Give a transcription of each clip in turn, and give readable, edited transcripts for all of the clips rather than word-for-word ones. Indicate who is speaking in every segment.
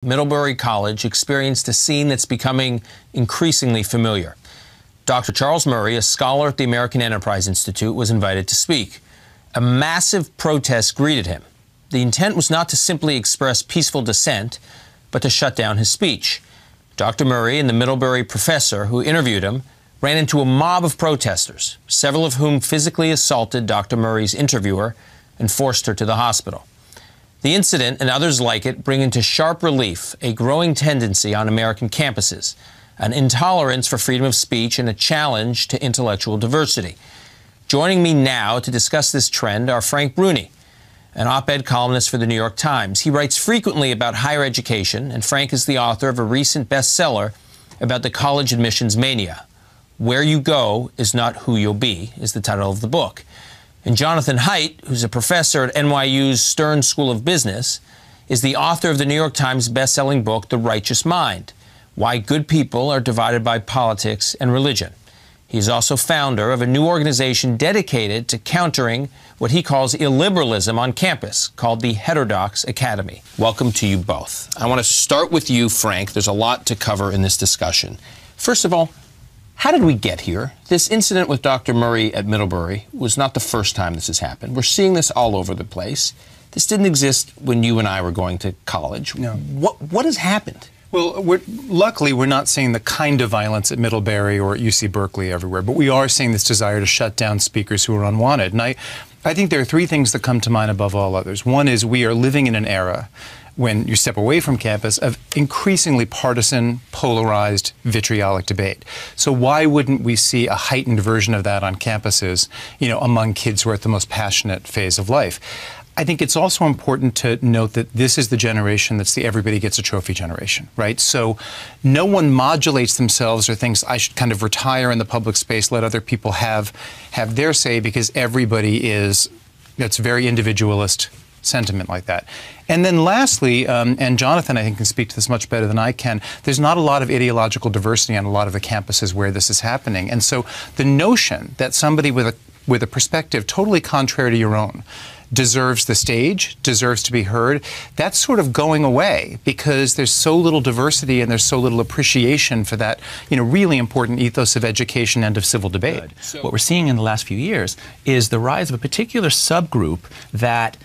Speaker 1: Middlebury College experienced a scene that's becoming increasingly familiar. Dr. Charles Murray, a scholar at the American Enterprise Institute, was invited to speak. A massive protest greeted him. The intent was not to simply express peaceful dissent, but to shut down his speech. Dr. Murray and the Middlebury professor who interviewed him ran into a mob of protesters, several of whom physically assaulted Dr. Murray's interviewer and forced her to the hospital. The incident and others like it bring into sharp relief a growing tendency on American campuses, an intolerance for freedom of speech and a challenge to intellectual diversity. Joining me now to discuss this trend are Frank Bruni, an op-ed columnist for the New York Times. He writes frequently about higher education, and Frank is the author of a recent bestseller about the college admissions mania. Where You Go Is Not Who You'll Be is the title of the book. And Jonathan Haidt, who's a professor at NYU's Stern School of Business, is the author of the New York Times best-selling book, The Righteous Mind: Why Good People Are Divided by Politics and Religion. He is also founder of a new organization dedicated to countering what he calls illiberalism on campus, called the Heterodox Academy. Welcome to you both. I want to start with you, Frank. There's a lot to cover in this discussion. First of all, how did we get here? This incident with Dr. Murray at Middlebury was not the first time this has happened. We're seeing this all over the place. This didn't exist when you and I were going to college. No. What has happened?
Speaker 2: Well, luckily, we're not seeing the kind of violence at Middlebury or at UC Berkeley everywhere, but we are seeing this desire to shut down speakers who are unwanted. And I think there are three things that come to mind above all others. One is we are living in an era when you step away from campus, of increasingly partisan, polarized, vitriolic debate. So why wouldn't we see a heightened version of that on campuses, among kids who are at the most passionate phase of life? I think it's also important to note that this is the generation that's the everybody gets a trophy generation, right? So no one modulates themselves or thinks I should kind of retire in the public space, let other people have their say, because everybody is, it's very individualist sentiment like that. And then lastly, and Jonathan I think can speak to this much better than I can, there's not a lot of ideological diversity on a lot of the campuses where this is happening. And so the notion that somebody with a perspective totally contrary to your own deserves the stage, deserves to be heard, that's sort of going away because there's so little diversity and there's so little appreciation for that, really important ethos of education and of civil debate.
Speaker 3: What we're seeing in the last few years is the rise of a particular subgroup that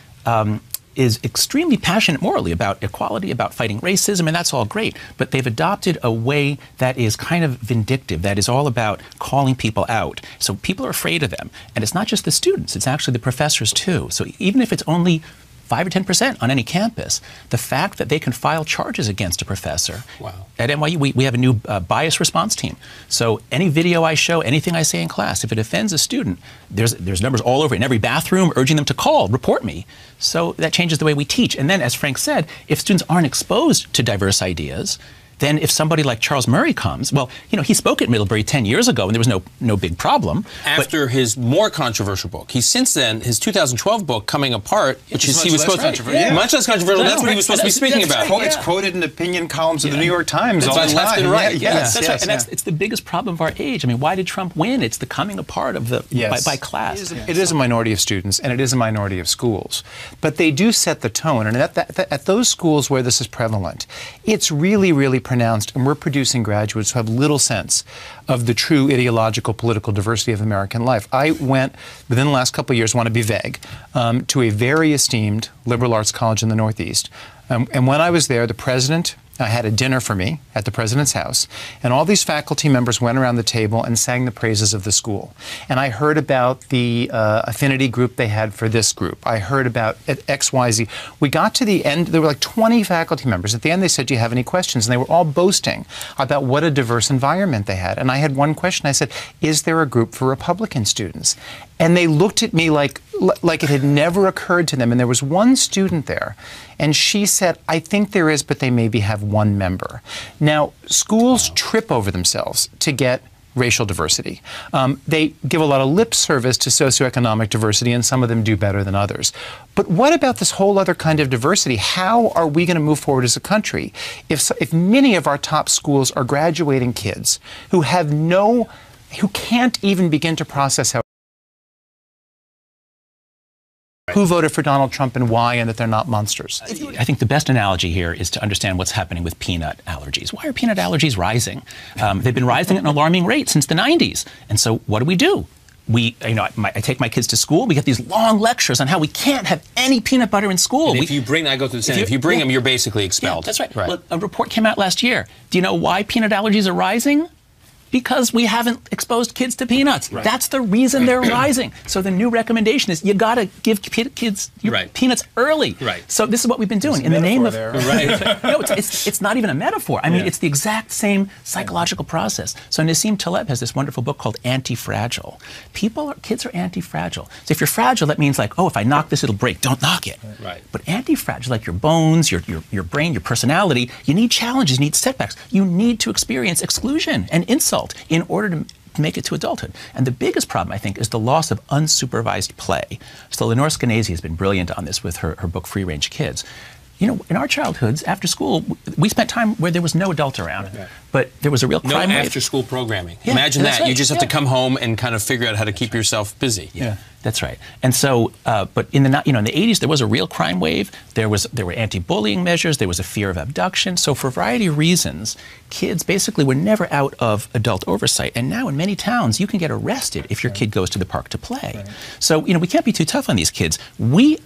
Speaker 3: is extremely passionate morally about equality, about fighting racism, and that's all great. But they've adopted a way that is kind of vindictive, that is all about calling people out. So people are afraid of them. And it's not just the students, it's actually the professors too. So even if it's only 5 or 10% on any campus, the fact that they can file charges against a professor. Wow. At NYU, we have a new bias response team. So any video I show, anything I say in class, if it offends a student, there's numbers all over in every bathroom urging them to call, report me. So that changes the way we teach. And then, as Frank said, if students aren't exposed to diverse ideas, then if somebody like Charles Murray comes, well, he spoke at Middlebury 10 years ago and there was no big problem.
Speaker 1: After his more controversial book. He's since then, his 2012 book, Coming Apart, which is, he was supposed to be much less controversial. That's what he was supposed to be speaking about.
Speaker 2: It's quoted in opinion columns of the New York Times all the time.
Speaker 1: Left and right.
Speaker 3: Yes, that's right. And it's the biggest problem of our age. I mean, why did Trump win? It's the coming apart of the, by class.
Speaker 2: It is a minority of students and it is a minority of schools. But they do set the tone. And at those schools where this is prevalent, it's really, really pronounced. And we're producing graduates who have little sense of the true ideological political diversity of American life. I went, within the last couple of years, want to be vague, to a very esteemed liberal arts college in the Northeast. And when I was there, the president had a dinner for me at the president's house, and all these faculty members went around the table and sang the praises of the school. And I heard about the affinity group they had for this group. I heard about XYZ. We got to the end, there were like 20 faculty members. At the end they said, do you have any questions? And they were all boasting about what a diverse environment they had. And I had one question. I said, is there a group for Republican students? And they looked at me like it had never occurred to them. And there was one student there, and she said, I think there is, but they maybe have one member. Now, schools trip over themselves to get racial diversity. They give a lot of lip service to socioeconomic diversity, and some of them do better than others. But what about this whole other kind of diversity? How are we going to move forward as a country if many of our top schools are graduating kids who can't even begin to process how who voted for Donald Trump and why, and that they're not monsters.
Speaker 3: I think the best analogy here is to understand what's happening with peanut allergies. Why are peanut allergies rising? They've been rising at an alarming rate since the 90s. And so what do? I take my kids to school. We get these long lectures on how we can't have any peanut butter in school.
Speaker 1: And if you bring them, you're basically expelled.
Speaker 3: Yeah, that's right. Well, a report came out last year. Do you know why peanut allergies are rising? Because we haven't exposed kids to peanuts. Right. That's the reason they're rising. So the new recommendation is you got to give kids peanuts early.
Speaker 1: Right.
Speaker 3: So this is what we've been doing in the name of. No, it's not even a metaphor. I mean, it's the exact same psychological process. So Nassim Taleb has this wonderful book called Anti-Fragile. Kids are anti-fragile. So if you're fragile, that means like, oh, if I knock this, it'll break. Don't knock it.
Speaker 1: Right.
Speaker 3: But anti-fragile, like your bones, your brain, your personality, you need challenges, you need setbacks. You need to experience exclusion and insult in order to make it to adulthood. And the biggest problem, I think, is the loss of unsupervised play. So Lenore Skenazy has been brilliant on this with her book Free Range Kids. You know, in our childhoods, after school, we spent time where there was no adult around, but there was a real crime wave.
Speaker 1: After-school programming. Yeah, imagine that. Right. You just have to come home and kind of figure out how to keep yourself busy.
Speaker 3: Yeah. That's right. And so, but in the 80s, there was a real crime wave. There were anti-bullying measures. There was a fear of abduction. So for a variety of reasons, kids basically were never out of adult oversight. And now in many towns, you can get arrested if your kid goes to the park to play. Right. So, we can't be too tough on these kids. We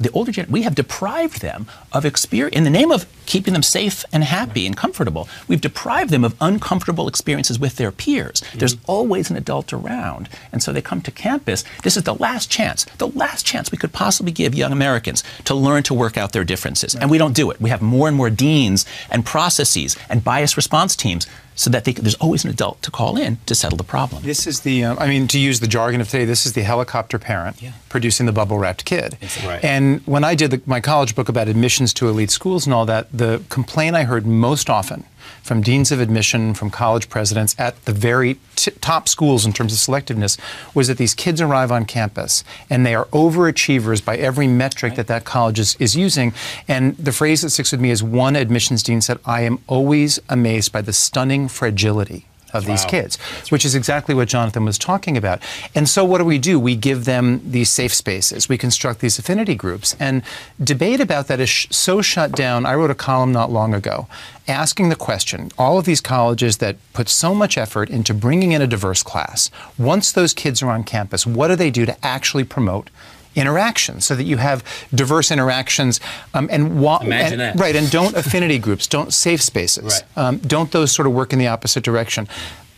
Speaker 3: have deprived them of experience, in the name of keeping them safe and happy and comfortable, we've deprived them of uncomfortable experiences with their peers. There's always an adult around. And so they come to campus. This is the last chance we could possibly give young Americans to learn to work out their differences. And we don't do it. We have more and more deans and processes and bias response teams so that there's always an adult to call in to settle the problem.
Speaker 2: This is the, to use the jargon of today, this is the helicopter parent producing the bubble-wrapped kid.
Speaker 1: Right.
Speaker 2: And when I did my college book about admissions to elite schools and all that, the complaint I heard most often from deans of admission, from college presidents at the very top schools in terms of selectiveness, was that these kids arrive on campus and they are overachievers by every metric that college is using. And the phrase that sticks with me is one admissions dean said, "I am always amazed by the stunning fragility of these kids," which is exactly what Jonathan was talking about. And so what do? We give them these safe spaces. We construct these affinity groups. And debate about that is so shut down. I wrote a column not long ago asking the question, all of these colleges that put so much effort into bringing in a diverse class, once those kids are on campus, what do they do to actually promote interaction so that you have diverse interactions
Speaker 1: Imagine that.
Speaker 2: Right, and don't affinity groups, don't safe spaces, don't those sort of work in the opposite direction.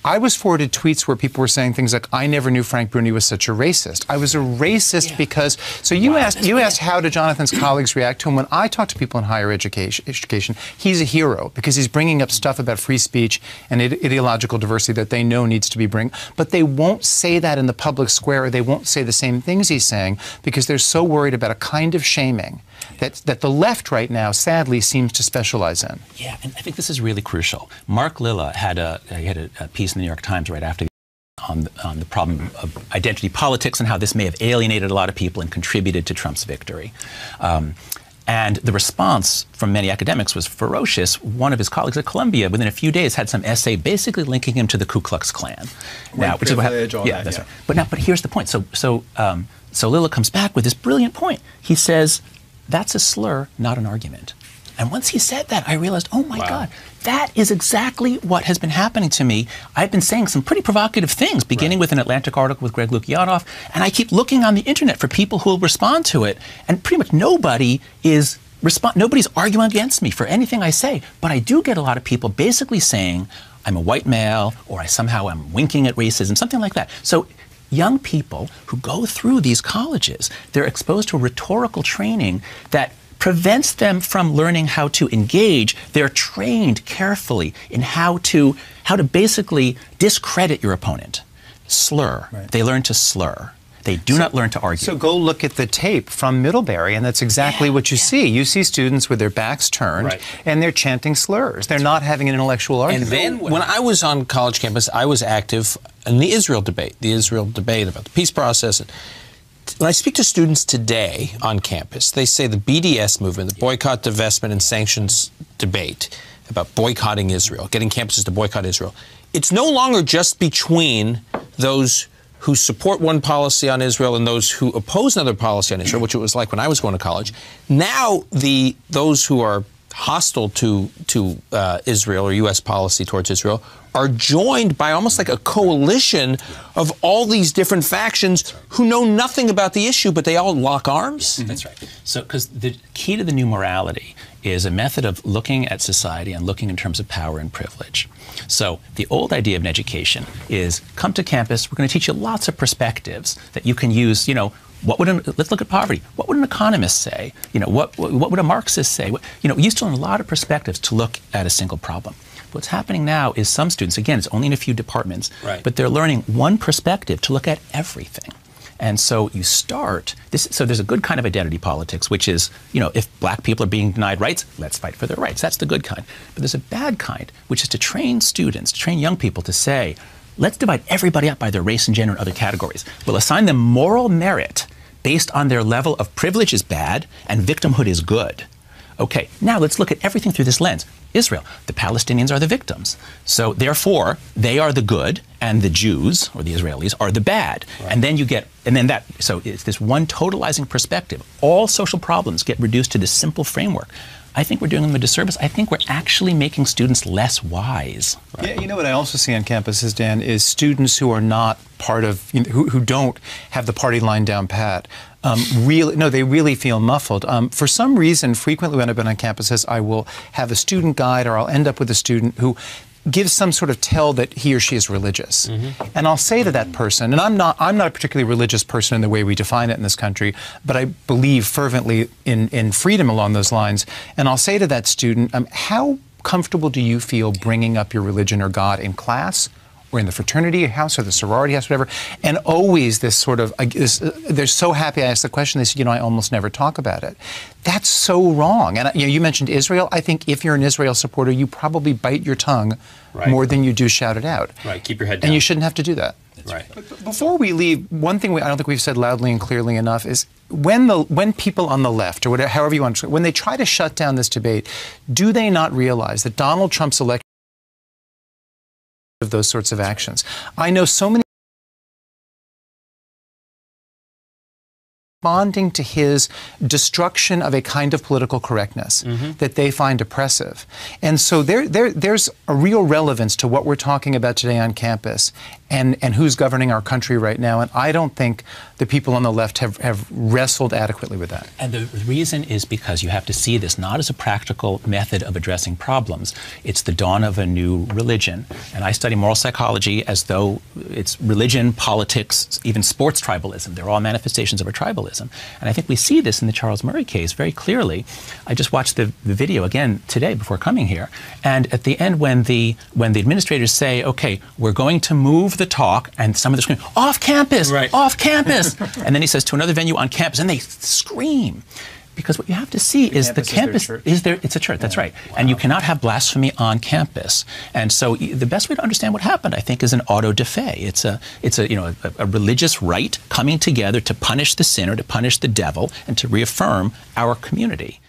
Speaker 2: I was forwarded tweets where people were saying things like, "I never knew Frank Bruni was such a racist." I was a racist because, so you asked how do Jonathan's colleagues react to him. When I talk to people in higher education, he's a hero because he's bringing up stuff about free speech and ideological diversity that they know needs to be but they won't say that in the public square, or they won't say the same things he's saying because they're so worried about a kind of shaming that the left right now, sadly, seems to specialize in.
Speaker 3: Yeah, and I think this is really crucial. Mark Lilla had a piece in the New York Times right after on the problem of identity politics and how this may have alienated a lot of people and contributed to Trump's victory. And the response from many academics was ferocious. One of his colleagues at Columbia, within a few days, had some essay basically linking him to the Ku Klux Klan.
Speaker 2: Now, which is what happened.
Speaker 3: That's right. But here's the point. So Lilla comes back with this brilliant point. He says, "That's a slur, not an argument." And once he said that, I realized, oh my God, that is exactly what has been happening to me. I've been saying some pretty provocative things, beginning with an Atlantic article with Greg Lukianoff, and I keep looking on the internet for people who will respond to it, and pretty much nobody's arguing against me for anything I say. But I do get a lot of people basically saying, I'm a white male, or I somehow am winking at racism, something like that. So young people who go through these colleges, they're exposed to rhetorical training that prevents them from learning how to engage. They're trained carefully in how to basically discredit your opponent. Slur. Right. They learn to slur. They do not learn to argue.
Speaker 2: So go look at the tape from Middlebury, and that's exactly what you see. You see students with their backs turned, and they're chanting slurs. They're not having an intellectual argument.
Speaker 1: And then when I was on college campus, I was active in the Israel debate about the peace process. When I speak to students today on campus, they say the BDS movement, the boycott, divestment, and sanctions debate about boycotting Israel, getting campuses to boycott Israel, it's no longer just between those who support one policy on Israel and those who oppose another policy on Israel, which it was like when I was going to college. Now those who are hostile to Israel or U.S. policy towards Israel are joined by almost like a coalition of all these different factions who know nothing about the issue, but they all lock arms?
Speaker 3: That's right. So, because the key to the new morality is a method of looking at society and looking in terms of power and privilege. So the old idea of an education is come to campus, we're going to teach you lots of perspectives that you can use, you know, let's look at poverty. What would an economist say? You know, what would a Marxist say? You know, we used to learn a lot of perspectives to look at a single problem. What's happening now is some students, again, it's only in a few departments, but they're learning one perspective to look at everything. And so you start, so there's a good kind of identity politics, which is, you know, if black people are being denied rights, let's fight for their rights. That's the good kind. But there's a bad kind, which is to train students, to train young people to say, let's divide everybody up by their race and gender and other categories. We'll assign them moral merit based on their level of privilege is bad and victimhood is good. Okay, now let's look at everything through this lens. Israel, the Palestinians are the victims. So therefore, they are the good and the Jews, or the Israelis, are the bad. And then you get, so it's this one totalizing perspective. All social problems get reduced to this simple framework. I think we're doing them a disservice. I think we're actually making students less wise.
Speaker 2: Yeah, you know what I also see on campuses, Dan, is students who are not part of, who don't have the party line down pat. They really feel muffled. For some reason, frequently when I've been on campuses, I will have a student guide, or I'll end up with a student who gives some sort of tell that he or she is religious. And I'll say to that person, and I'm not a particularly religious person in the way we define it in this country, but I believe fervently in freedom along those lines. And I'll say to that student, how comfortable do you feel bringing up your religion or God in class, or in the fraternity house, or the sorority house, whatever? And always this sort of, they're so happy I asked the question, they said, I almost never talk about it. That's so wrong. And you mentioned Israel. I think if you're an Israel supporter, you probably bite your tongue more than you do shout it out.
Speaker 1: Right, keep your head down.
Speaker 2: And you shouldn't have to do that.
Speaker 1: That's right.
Speaker 2: But before we leave, one thing I don't think we've said loudly and clearly enough is when people on the left, or whatever, however you want to, when they try to shut down this debate, do they not realize that Donald Trump's election of those sorts of actions? I know so many responding to his destruction of a kind of political correctness that they find oppressive. And so there's a real relevance to what we're talking about today on campus and who's governing our country right now. And I don't think the people on the left have wrestled adequately with that.
Speaker 3: And the reason is because you have to see this not as a practical method of addressing problems. It's the dawn of a new religion. And I study moral psychology as though it's religion, politics, even sports tribalism. They're all manifestations of a tribalism. And I think we see this in the Charles Murray case very clearly. I just watched the video again today before coming here. And at the end, when the administrators say, okay, we're going to move the talk, and some of them scream, off campus, off campus. And then he says to another venue on campus, and they scream. Because what you have to see is the campus is there. It's a church. That's right. Wow. And you cannot have blasphemy on campus. And so the best way to understand what happened, I think, is an auto de fe. It's a religious rite coming together to punish the sinner, to punish the devil, and to reaffirm our community.